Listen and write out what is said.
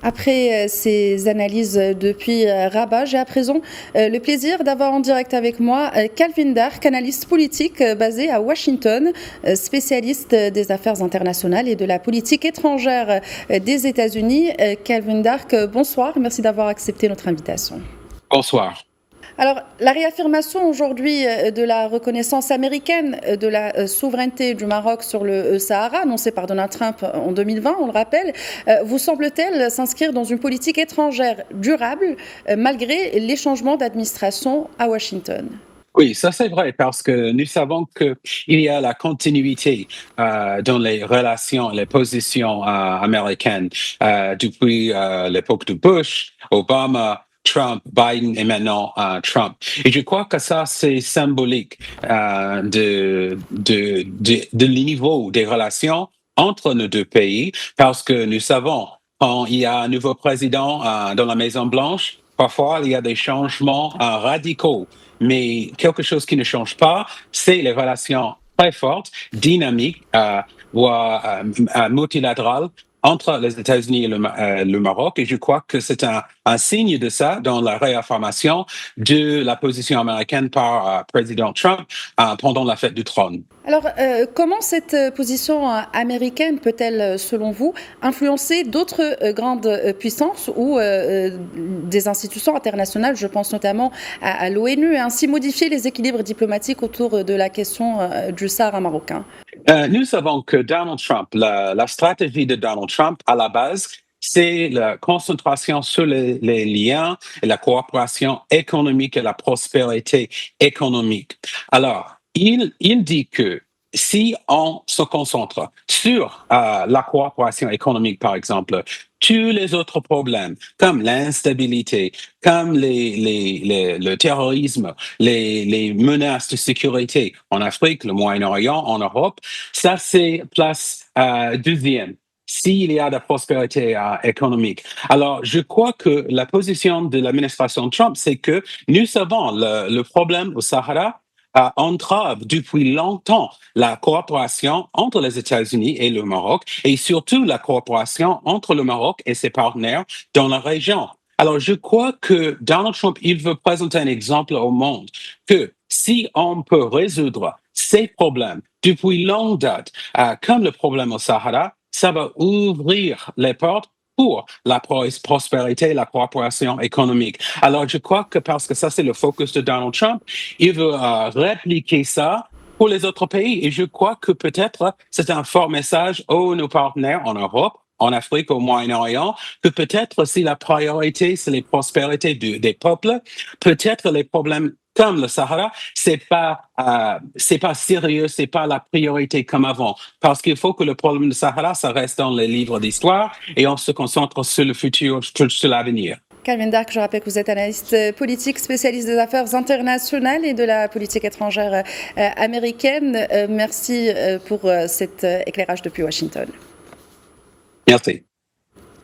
Après ces analyses depuis Rabat, j'ai à présent le plaisir d'avoir en direct avec moi Calvin Dark, analyste politique basé à Washington, spécialiste des affaires internationales et de la politique étrangère des États-Unis. Calvin Dark, bonsoir, merci d'avoir accepté notre invitation. Bonsoir. Alors, la réaffirmation aujourd'hui de la reconnaissance américaine de la souveraineté du Maroc sur le Sahara, annoncée par Donald Trump en 2020, on le rappelle, vous semble-t-elle s'inscrire dans une politique étrangère durable malgré les changements d'administration à Washington? Oui, ça c'est vrai parce que nous savons qu'il y a la continuité dans les relations, les positions américaines depuis l'époque de Bush, Obama, Trump, Biden et maintenant Trump. Et je crois que ça c'est symbolique de le niveau des relations entre nos deux pays parce que nous savons quand il y a un nouveau président dans la Maison Blanche, parfois il y a des changements radicaux. Mais quelque chose qui ne change pas, c'est les relations très fortes, dynamiques ou multilatérales entre les États-Unis et le Maroc. Et je crois que c'est un signe de ça dans la réaffirmation de la position américaine par président Trump pendant la fête du trône. Alors, comment cette position américaine peut-elle, selon vous, influencer d'autres grandes puissances ou des institutions internationales, je pense notamment à l'ONU, et ainsi modifier les équilibres diplomatiques autour de la question du Sahara marocain? Nous savons que Donald Trump, la stratégie de Donald Trump à la base, c'est la concentration sur les liens et la coopération économique et la prospérité économique. Alors, il dit que si on se concentre sur la coopération économique, par exemple, tous les autres problèmes, comme l'instabilité, comme le terrorisme, les menaces de sécurité en Afrique, le Moyen-Orient, en Europe, ça c'est place deuxième s'il y a de la prospérité économique. Alors, je crois que la position de l'administration Trump, c'est que nous savons le problème au Sahara entrave depuis longtemps la coopération entre les États-Unis et le Maroc et surtout la coopération entre le Maroc et ses partenaires dans la région. Alors, je crois que Donald Trump, il veut présenter un exemple au monde que si on peut résoudre ces problèmes depuis longue date, comme le problème au Sahara, ça va ouvrir les portes pour la prospérité et la coopération économique. Alors, je crois que parce que ça, c'est le focus de Donald Trump, il veut répliquer ça pour les autres pays. Et je crois que peut-être c'est un fort message aux nos partenaires en Europe, en Afrique, au Moyen-Orient, que peut-être si la priorité, c'est les prospérités des peuples, peut-être les problèmes comme le Sahara, c'est pas sérieux, c'est pas la priorité comme avant. Parce qu'il faut que le problème du Sahara, ça reste dans les livres d'histoire et on se concentre sur le futur, sur l'avenir. Calvin Dark, je rappelle que vous êtes analyste politique, spécialiste des affaires internationales et de la politique étrangère américaine. Merci pour cet éclairage depuis Washington. Merci.